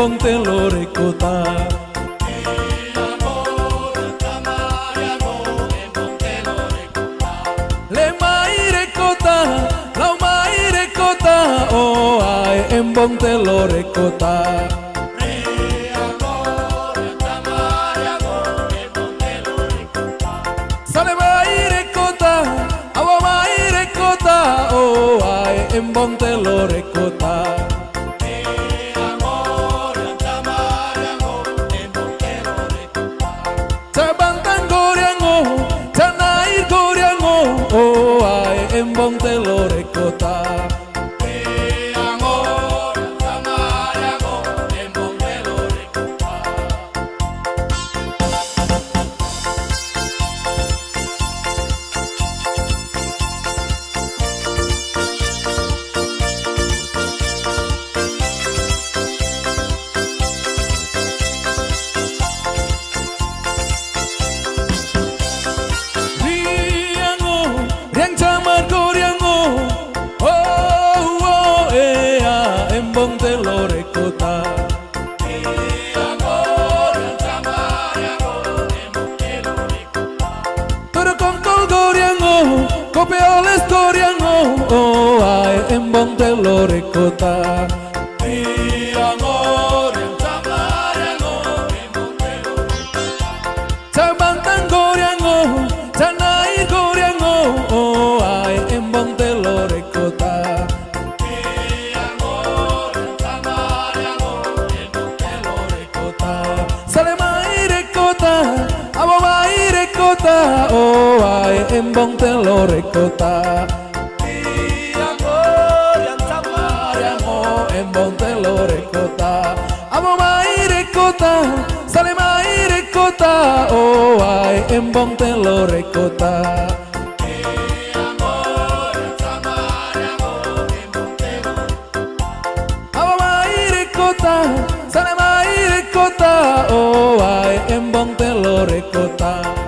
embong telore kota. Le maire kota, lau maire kota, oh ai embong telore kota. Sale maire kota, awa maire kota, oh ai embong telore kota. Cabantang goriango, canair goriango, oh ai embong telore kota. Embong telore kota. Toro kongkol goriango, kopi oles goriango, oh ai embong telore kota. Cabantang goriango, canair goriango, oh ai embong telore kota. Sale maire kota, abo maire kota, oh ai embong telore kota. Embong telore kota, abo maire kota, sale maire kota, oh ai embong telore kota. Abo maire kota, sale maire kota, oh ai embong telore kota.